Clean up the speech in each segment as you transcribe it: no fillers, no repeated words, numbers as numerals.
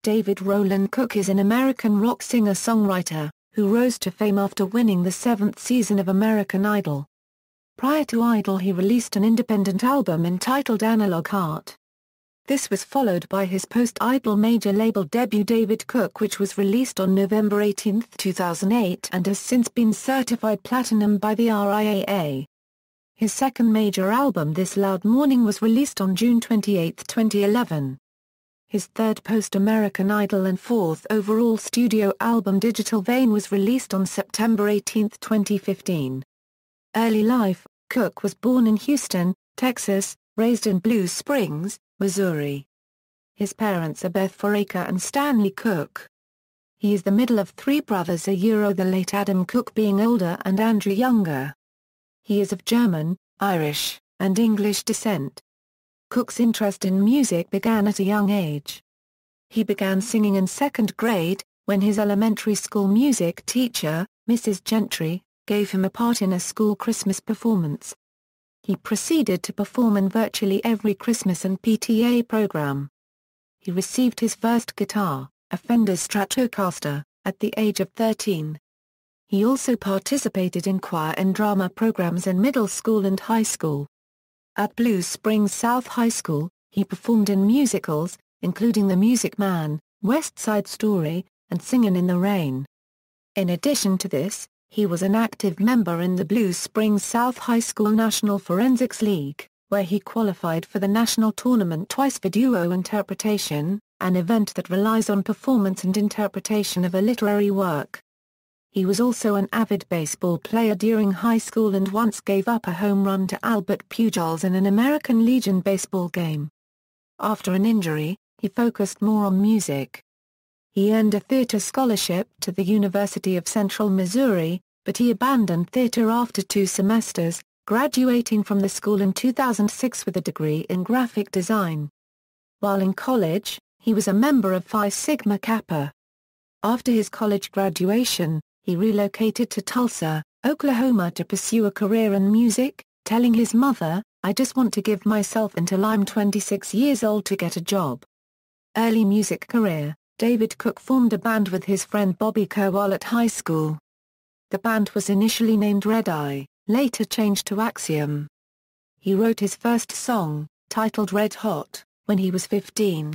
David Roland Cook is an American rock singer-songwriter, who rose to fame after winning the 7th season of American Idol. Prior to Idol he released an independent album entitled Analog Heart. This was followed by his post-Idol major label debut David Cook, which was released on November 18, 2008 and has since been certified platinum by the RIAA. His second major album This Loud Morning was released on June 28, 2011. His third post-American Idol and fourth overall studio album Digital Vein was released on September 18, 2015. Early life: Cook was born in Houston, Texas, raised in Blue Springs, Missouri. His parents are Beth Foraker and Stanley Cook. He is the middle of three brothers, the late Adam Cook being older and Andrew younger. He is of German, Irish, and English descent. Cook's interest in music began at a young age. He began singing in second grade, when his elementary school music teacher, Mrs. Gentry, gave him a part in a school Christmas performance. He proceeded to perform in virtually every Christmas and PTA program. He received his first guitar, a Fender Stratocaster, at the age of 13. He also participated in choir and drama programs in middle school and high school. At Blue Springs South High School, he performed in musicals, including The Music Man, West Side Story, and Singin' in the Rain. In addition to this, he was an active member in the Blue Springs South High School National Forensics League, where he qualified for the national tournament twice for duo interpretation, an event that relies on performance and interpretation of a literary work. He was also an avid baseball player during high school and once gave up a home run to Albert Pujols in an American Legion baseball game. After an injury, he focused more on music. He earned a theater scholarship to the University of Central Missouri, but he abandoned theater after 2 semesters, graduating from the school in 2006 with a degree in graphic design. While in college, he was a member of Phi Sigma Kappa. After his college graduation, he relocated to Tulsa, Oklahoma to pursue a career in music, telling his mother, "I just want to give myself until I'm 26 years old to get a job." Early music career: David Cook formed a band with his friend Bobby Kerr while at high school. The band was initially named Red Eye, later changed to Axiom. He wrote his first song, titled Red Hot, when he was 15.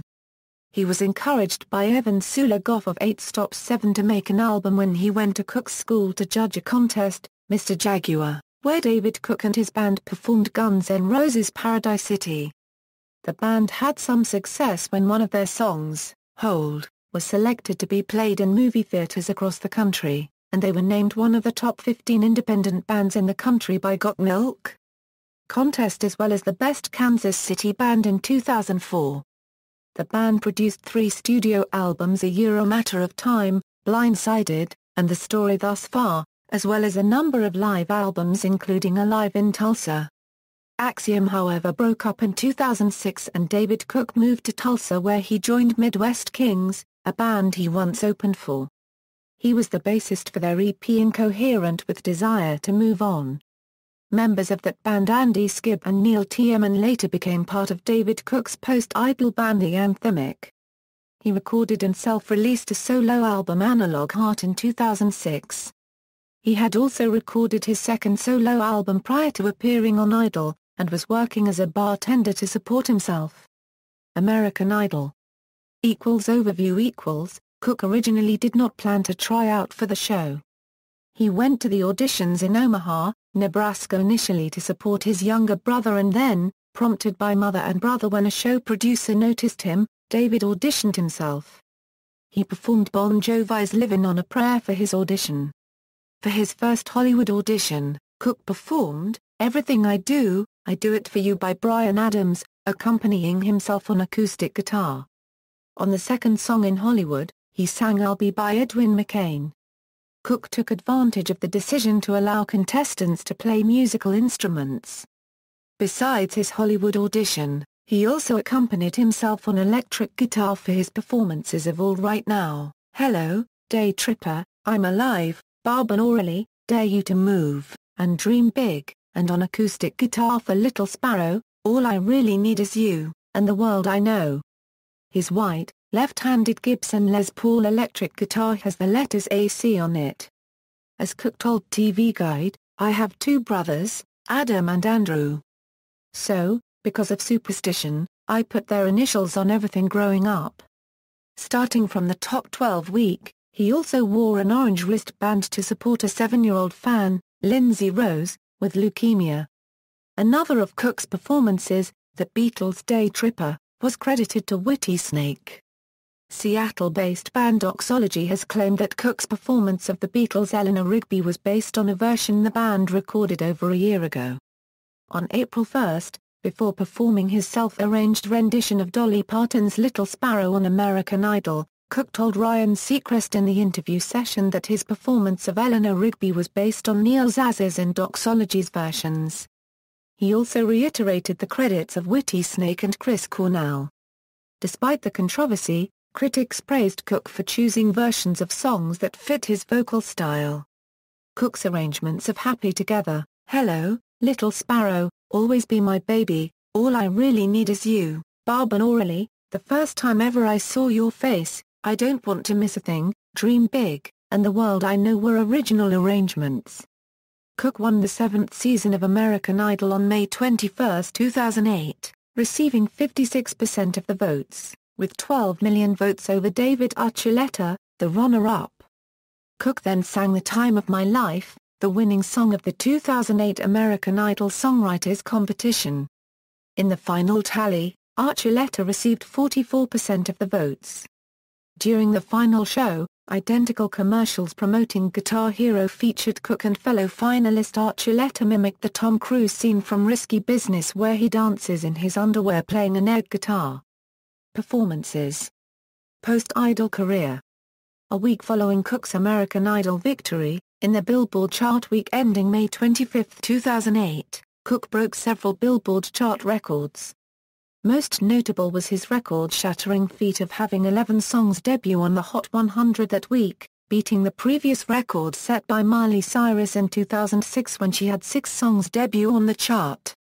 He was encouraged by Evan Sula-Goff of 8 Stop 7 to make an album when he went to Cook's school to judge a contest, Mr. Jaguar, where David Cook and his band performed Guns N' Roses' Paradise City. The band had some success when one of their songs, Hold, was selected to be played in movie theaters across the country, and they were named one of the top 15 independent bands in the country by Got Milk contest as well as the Best Kansas City Band in 2004. The band produced 3 studio albums: A Matter of Time, Blindsided, and The Story Thus Far, as well as a number of live albums including Alive in Tulsa. Axiom however broke up in 2006 and David Cook moved to Tulsa where he joined Midwest Kings, a band he once opened for. He was the bassist for their EP Incoherent with Desire to Move On. Members of that band Andy Skibb and Neil Tiemann later became part of David Cook's post-Idol band The Anthemic. He recorded and self-released a solo album Analog Heart in 2006. He had also recorded his second solo album prior to appearing on Idol, and was working as a bartender to support himself. American Idol Overview Cook originally did not plan to try out for the show. He went to the auditions in Omaha, Nebraska initially to support his younger brother and then, prompted by mother and brother when a show producer noticed him, David auditioned himself. He performed Bon Jovi's Livin' on a Prayer for his audition. For his first Hollywood audition, Cook performed Everything I Do It For You by Bryan Adams, accompanying himself on acoustic guitar. On the second song in Hollywood, he sang I'll Be by Edwin McCain. Cook took advantage of the decision to allow contestants to play musical instruments. Besides his Hollywood audition, he also accompanied himself on electric guitar for his performances of All Right Now, Hello, Day Tripper, I'm Alive, Barb and Orally, Dare You to Move, and Dream Big, and on acoustic guitar for Little Sparrow, All I Really Need Is You, and The World I Know. His white, left-handed Gibson Les Paul electric guitar has the letters AC on it. As Cook told TV Guide, "I have two brothers, Adam and Andrew. So, because of superstition, I put their initials on everything growing up." Starting from the top 12 week, he also wore an orange wristband to support a 7-year-old fan, Lindsay Rose, with leukemia. Another of Cook's performances, The Beatles' Day Tripper, was credited to Whitesnake. Seattle-based band Doxology has claimed that Cook's performance of the Beatles' Eleanor Rigby was based on a version the band recorded over a year ago. On April 1, before performing his self-arranged rendition of Dolly Parton's Little Sparrow on American Idol, Cook told Ryan Seacrest in the interview session that his performance of Eleanor Rigby was based on Neil Zaz's and Doxology's versions. He also reiterated the credits of Whitesnake and Chris Cornell. Despite the controversy, critics praised Cook for choosing versions of songs that fit his vocal style. Cook's arrangements of Happy Together, Hello, Little Sparrow, Always Be My Baby, All I Really Need Is You, Barbarorally, The First Time Ever I Saw Your Face, I Don't Want to Miss a Thing, Dream Big, and The World I Know were original arrangements. Cook won the 7th season of American Idol on May 21, 2008, receiving 56% of the votes, with 12 million votes over David Archuleta, the runner-up. Cook then sang The Time of My Life, the winning song of the 2008 American Idol Songwriters competition. In the final tally, Archuleta received 44% of the votes. During the final show, identical commercials promoting Guitar Hero featured Cook, and fellow finalist Archuleta mimicked the Tom Cruise scene from Risky Business where he dances in his underwear playing an air guitar. Performances. Post-Idol career. A week following Cook's American Idol victory, in the Billboard chart week ending May 25, 2008, Cook broke several Billboard chart records. Most notable was his record-shattering feat of having 11 songs debut on the Hot 100 that week, beating the previous record set by Miley Cyrus in 2006 when she had 6 songs debut on the chart.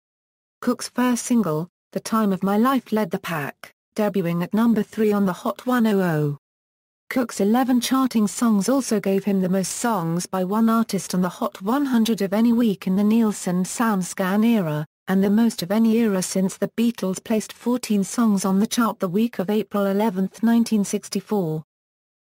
Cook's first single, The Time of My Life, led the pack, debuting at number 3 on the Hot 100. Cook's 11 charting songs also gave him the most songs by one artist on the Hot 100 of any week in the Nielsen SoundScan era, and the most of any era since the Beatles placed 14 songs on the chart the week of April 11, 1964.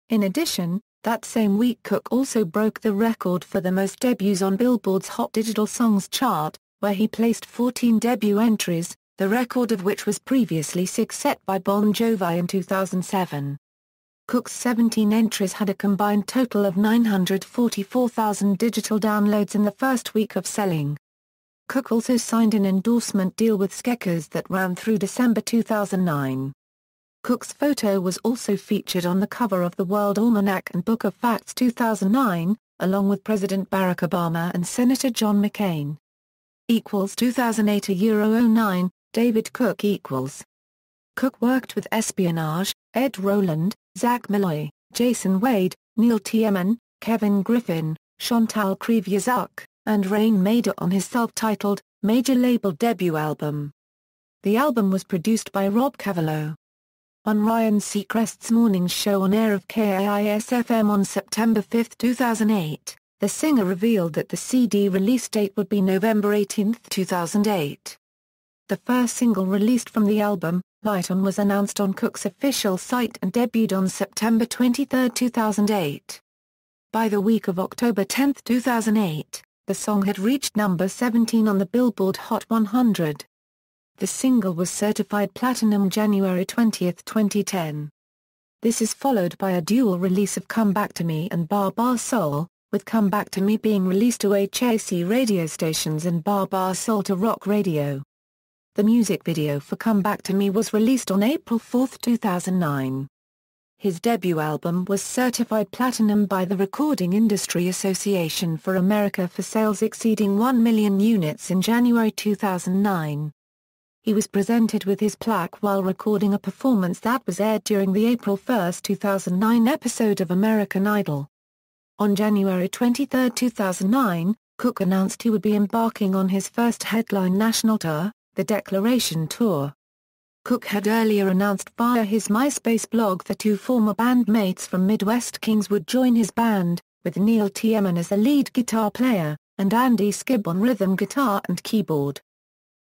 In addition, that same week Cook also broke the record for the most debuts on Billboard's Hot Digital Songs chart, where he placed 14 debut entries, the record of which was previously 6 set by Bon Jovi in 2007. Cook's 17 entries had a combined total of 944,000 digital downloads in the first week of selling. Cook also signed an endorsement deal with Skechers that ran through December 2009. Cook's photo was also featured on the cover of the World Almanac and Book of Facts 2009, along with President Barack Obama and Senator John McCain. 2008 €09, David Cook Cook worked with Espionage, Ed Roland, Zach Malloy, Jason Wade, Neil Tiemann, Kevin Griffin, Chantal Kreviazuk, and Rain Maida on his self-titled, major-label debut album. The album was produced by Rob Cavallo. On Ryan Seacrest's morning show on air of KAIS-FM on September 5, 2008, the singer revealed that the CD release date would be November 18, 2008. The first single released from the album, Light On, was announced on Cook's official site and debuted on September 23, 2008. By the week of October 10, 2008, the song had reached number 17 on the Billboard Hot 100. The single was certified platinum January 20, 2010. This is followed by a dual release of Come Back to Me and Bar Bar Soul, with Come Back to Me being released to HAC radio stations and Bar Bar Soul to rock radio. The music video for Come Back to Me was released on April 4, 2009. His debut album was certified platinum by the Recording Industry Association for America for sales exceeding 1 million units in January 2009. He was presented with his plaque while recording a performance that was aired during the April 1, 2009 episode of American Idol. On January 23, 2009, Cook announced he would be embarking on his first headline national tour, the Declaration Tour. Cook had earlier announced via his MySpace blog that two former bandmates from Midwest Kings would join his band, with Neil Tiemann as the lead guitar player, and Andy Skibb on rhythm guitar and keyboard.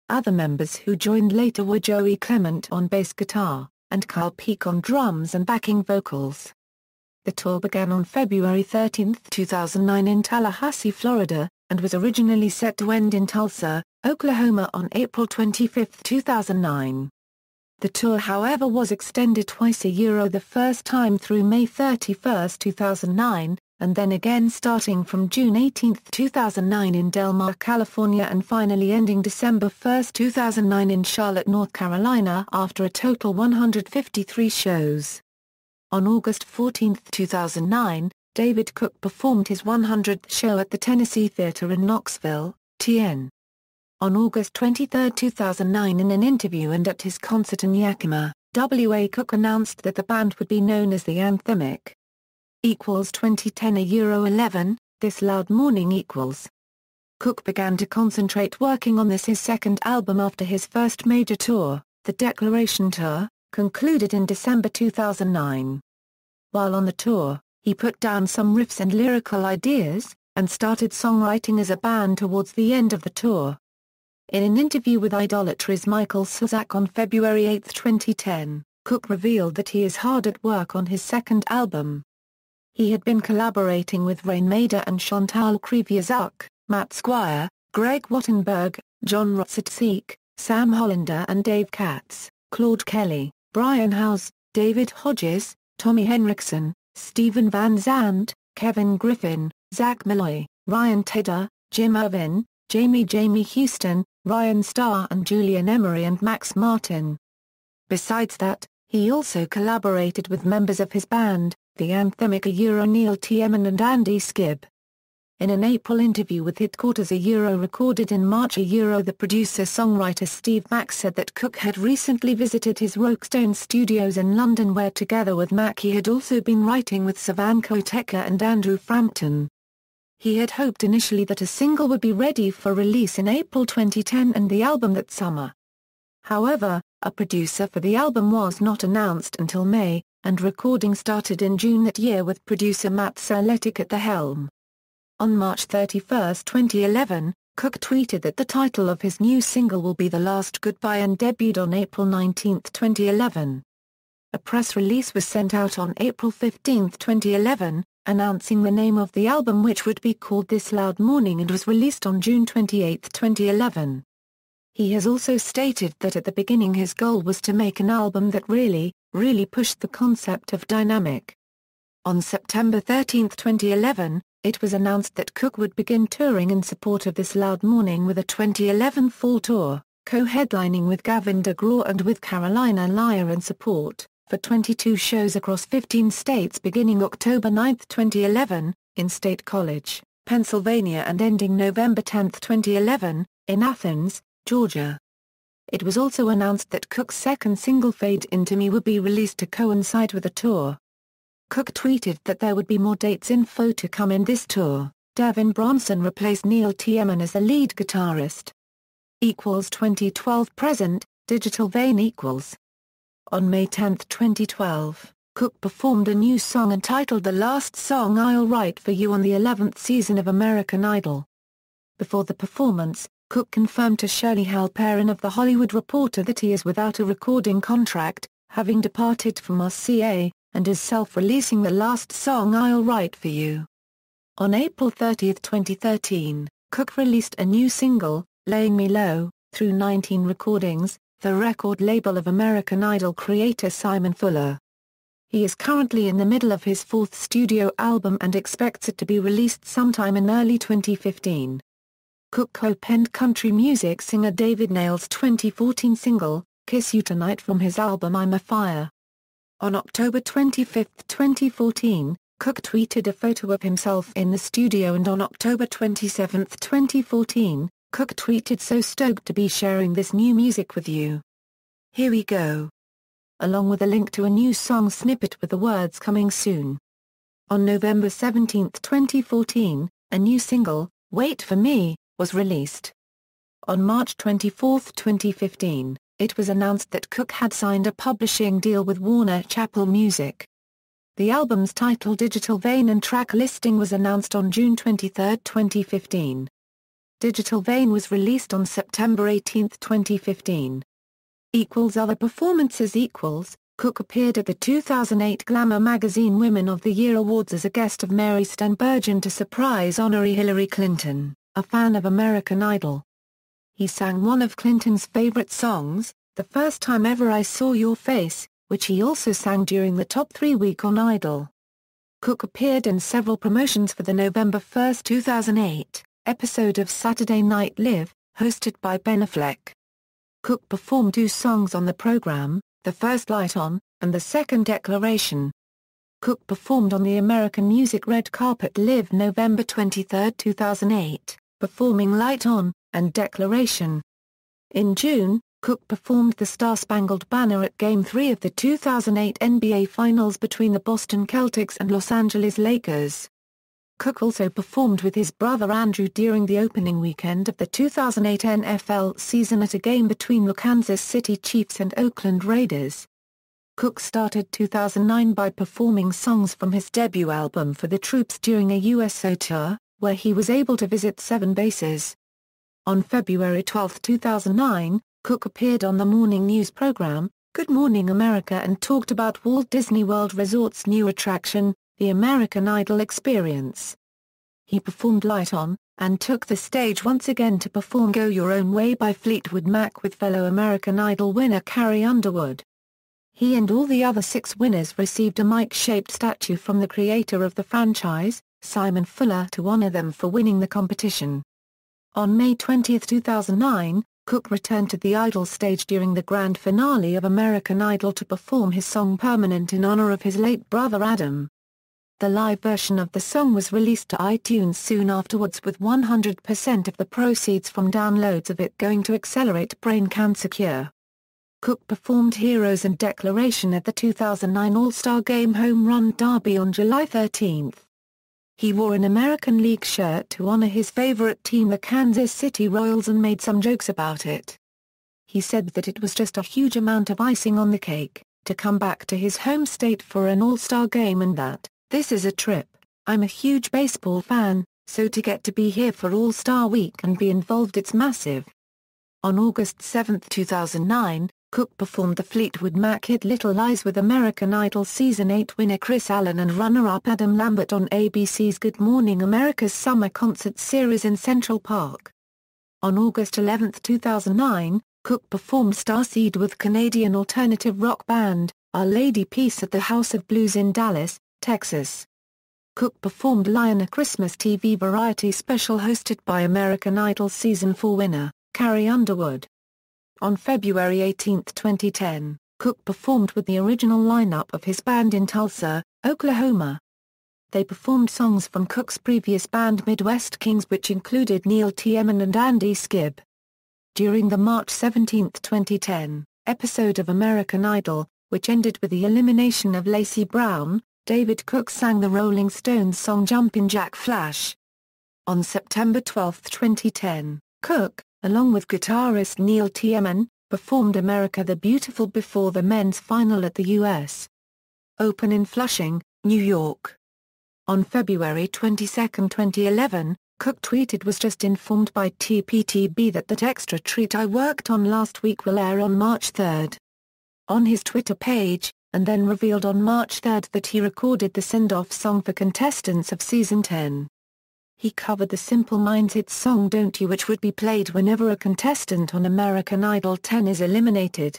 Other members who joined later were Joey Clement on bass guitar, and Carl Peake on drums and backing vocals. The tour began on February 13, 2009 in Tallahassee, Florida, and was originally set to end in Tulsa, Oklahoma on April 25, 2009. The tour however was extended twice the first time through May 31, 2009, and then again starting from June 18, 2009 in Del Mar, California and finally ending December 1, 2009 in Charlotte, North Carolina after a total 153 shows. On August 14, 2009, David Cook performed his 100th show at the Tennessee Theatre in Knoxville, TN. On August 23, 2009 in an interview and at his concert in Yakima, WA, Cook announced that the band would be known as the Anthemic. 2010 €11, This Loud Morning . Cook began to concentrate working on this his second album after his first major tour, the Declaration Tour, concluded in December 2009. While on the tour, he put down some riffs and lyrical ideas, and started songwriting as a band towards the end of the tour. In an interview with Idolatry's Michael Suzak on February 8, 2010, Cook revealed that he is hard at work on his second album. He had been collaborating with Rain Maida and Chantal Kreviazuk, Matt Squire, Greg Wattenberg, John Rotsatsik, Sam Hollander and Dave Katz, Claude Kelly, Brian Howes, David Hodges, Tommy Henriksen, Stephen Van Zandt, Kevin Griffin, Zach Malloy, Ryan Tedder, Jim Irvin, Jamie Houston, Ryan Starr and Julian Emery and Max Martin. Besides that, he also collaborated with members of his band, the Anthemic Neil Tiemann and Andy Skibb. In an April interview with Headquarters recorded in March the producer-songwriter Steve Mack said that Cook had recently visited his Rockstone studios in London where together with Mack he had also been writing with Savan Koteka and Andrew Frampton. He had hoped initially that a single would be ready for release in April 2010 and the album that summer. However, a producer for the album was not announced until May, and recording started in June that year with producer Matt Serletic at the helm. On March 31, 2011, Cook tweeted that the title of his new single will be The Last Goodbye and debuted on April 19, 2011. A press release was sent out on April 15, 2011, announcing the name of the album which would be called This Loud Morning and was released on June 28, 2011. He has also stated that at the beginning his goal was to make an album that really pushed the concept of dynamic. On September 13, 2011, it was announced that Cook would begin touring in support of This Loud Morning with a 2011 fall tour, co-headlining with Gavin DeGraw and with Carolina Lyre in support, for 22 shows across 15 states beginning October 9, 2011, in State College, Pennsylvania and ending November 10, 2011, in Athens, Georgia. It was also announced that Cook's second single Fade Into Me would be released to coincide with the tour. Cook tweeted that there would be more dates info to come in this tour. Devin Bronson replaced Neil Tiemann as the lead guitarist. 2012 present, Digital Vein . On May 10, 2012, Cook performed a new song entitled The Last Song I'll Write for You on the 11th season of American Idol. Before the performance, Cook confirmed to Shirley Halperin of The Hollywood Reporter that he is without a recording contract, having departed from RCA, and is self-releasing The Last Song I'll Write for You. On April 30, 2013, Cook released a new single, Laying Me Low, through 19 Recordings, the record label of American Idol creator Simon Fuller. He is currently in the middle of his fourth studio album and expects it to be released sometime in early 2015. Cook co-penned country music singer David Nail's 2014 single, Kiss You Tonight from his album I'm a Fire. On October 25, 2014, Cook tweeted a photo of himself in the studio and on October 27, 2014, Cook tweeted so stoked to be sharing this new music with you. Here we go. Along with a link to a new song snippet with the words coming soon. On November 17, 2014, a new single, Wait for Me, was released. On March 24, 2015, it was announced that Cook had signed a publishing deal with Warner Chappell Music. The album's title Digital Vein and track listing was announced on June 23, 2015. Digital Vein was released on September 18, 2015. Other performances. Cook appeared at the 2008 Glamour magazine Women of the Year Awards as a guest of Mary Steenburgen to surprise honoree Hillary Clinton, a fan of American Idol. He sang one of Clinton's favorite songs, The First Time Ever I Saw Your Face, which he also sang during the top 3 week on Idol. Cook appeared in several promotions for the November 1, 2008, episode of Saturday Night Live, hosted by Ben Affleck. Cook performed 2 songs on the program, the first Light On, and the second Declaration. Cook performed on the American Music Red Carpet Live November 23, 2008, performing Light On and Declaration. In June, Cook performed the Star-Spangled Banner at Game 3 of the 2008 NBA Finals between the Boston Celtics and Los Angeles Lakers. Cook also performed with his brother Andrew during the opening weekend of the 2008 NFL season at a game between the Kansas City Chiefs and Oakland Raiders. Cook started 2009 by performing songs from his debut album for the troops during a USO tour, where he was able to visit 7 bases. On February 12, 2009, Cook appeared on the morning news program, Good Morning America, and talked about Walt Disney World Resort's new attraction, the American Idol Experience. He performed Light On, and took the stage once again to perform Go Your Own Way by Fleetwood Mac with fellow American Idol winner Carrie Underwood. He and all the other 6 winners received a mic-shaped statue from the creator of the franchise, Simon Fuller, to honor them for winning the competition. On May 20, 2009, Cook returned to the Idol stage during the grand finale of American Idol to perform his song Permanent in honor of his late brother Adam. The live version of the song was released to iTunes soon afterwards, with 100% of the proceeds from downloads of it going to accelerate brain cancer cure. Cook performed Heroes and Declaration at the 2009 All-Star Game Home Run Derby on July 13. He wore an American League shirt to honor his favorite team, the Kansas City Royals, and made some jokes about it. He said that it was just a huge amount of icing on the cake, to come back to his home state for an All-Star game, and that, this is a trip. I'm a huge baseball fan, so to get to be here for All-Star Week and be involved, it's massive. On August 7, 2009, Cook performed the Fleetwood Mac hit Little Lies with American Idol Season 8 winner Chris Allen and runner-up Adam Lambert on ABC's Good Morning America's summer concert series in Central Park. On August 11, 2009, Cook performed Starseed with Canadian alternative rock band, Our Lady Peace at the House of Blues in Dallas, Texas. Cook performed Lion, a Christmas TV variety special hosted by American Idol Season 4 winner, Carrie Underwood. On February 18, 2010, Cook performed with the original lineup of his band in Tulsa, Oklahoma. They performed songs from Cook's previous band Midwest Kings, which included Neil Tiemann and Andy Skibb. During the March 17, 2010, episode of American Idol, which ended with the elimination of Lacey Brown, David Cook sang the Rolling Stones song Jumpin' Jack Flash. On September 12, 2010, Cook, along with guitarist Neil Tiemann, performed America the Beautiful before the men's final at the U.S. Open in Flushing, New York. On February 22, 2011, Cook tweeted, "Was just informed by TPTB that extra treat I worked on last week will air on March 3. On his Twitter page, and then revealed on March 3 that he recorded the send-off song for contestants of Season 10. He covered the Simple Minds hit song Don't You, which would be played whenever a contestant on American Idol 10 is eliminated.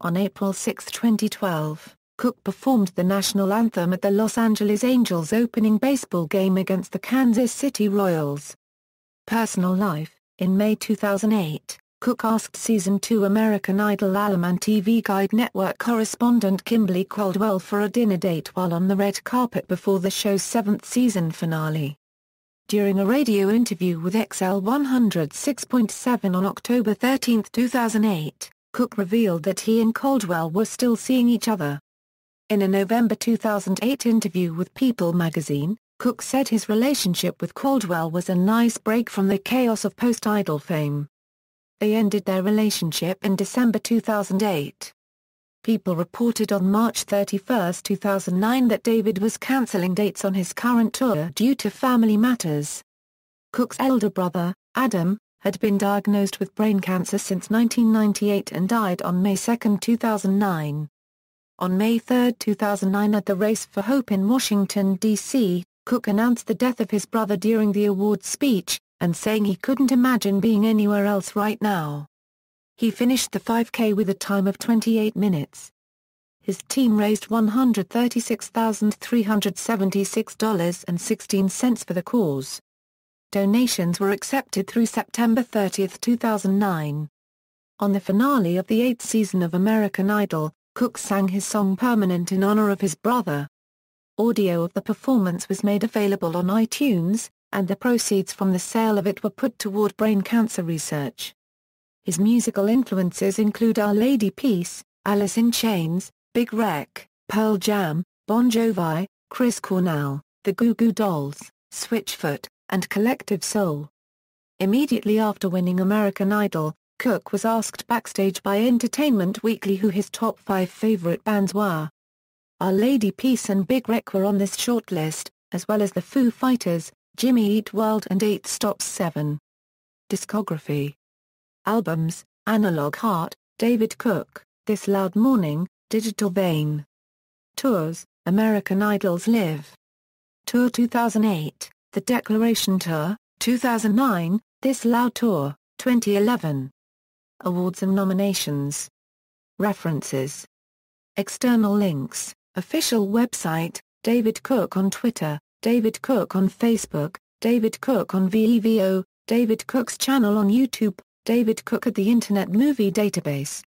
On April 6, 2012, Cook performed the national anthem at the Los Angeles Angels opening baseball game against the Kansas City Royals. Personal life. In May 2008, Cook asked Season 2 American Idol alum and TV Guide Network correspondent Kimberly Caldwell for a dinner date while on the red carpet before the show's 7th season finale. During a radio interview with XL 106.7 on October 13, 2008, Cook revealed that he and Caldwell were still seeing each other. In a November 2008 interview with People magazine, Cook said his relationship with Caldwell was a nice break from the chaos of post-Idol fame. they ended their relationship in December 2008. People reported on March 31, 2009 that David was cancelling dates on his current tour due to family matters. Cook's elder brother, Adam, had been diagnosed with brain cancer since 1998 and died on May 2, 2009. On May 3, 2009 at the Race for Hope in Washington, D.C., Cook announced the death of his brother during the awards speech, and saying he couldn't imagine being anywhere else right now. He finished the 5K with a time of 28 minutes. His team raised $136,376.16 for the cause. Donations were accepted through September 30, 2009. On the finale of the 8th season of American Idol, Cook sang his song Permanent in honor of his brother. Audio of the performance was made available on iTunes, and the proceeds from the sale of it were put toward brain cancer research. His musical influences include Our Lady Peace, Alice in Chains, Big Wreck, Pearl Jam, Bon Jovi, Chris Cornell, The Goo Goo Dolls, Switchfoot, and Collective Soul. Immediately after winning American Idol, Cook was asked backstage by Entertainment Weekly who his top 5 favorite bands were. Our Lady Peace and Big Wreck were on this shortlist, as well as the Foo Fighters, Jimmy Eat World and 8 Stops 7. Discography. Albums: Analog Heart, David Cook, This Loud Morning, Digital Vein. Tours: American Idol's Live Tour 2008, The Declaration Tour, 2009, This Loud Tour, 2011. Awards and nominations. References. External links: Official website, David Cook on Twitter, David Cook on Facebook, David Cook on Vevo, David Cook's channel on YouTube, David Cook at the Internet Movie Database.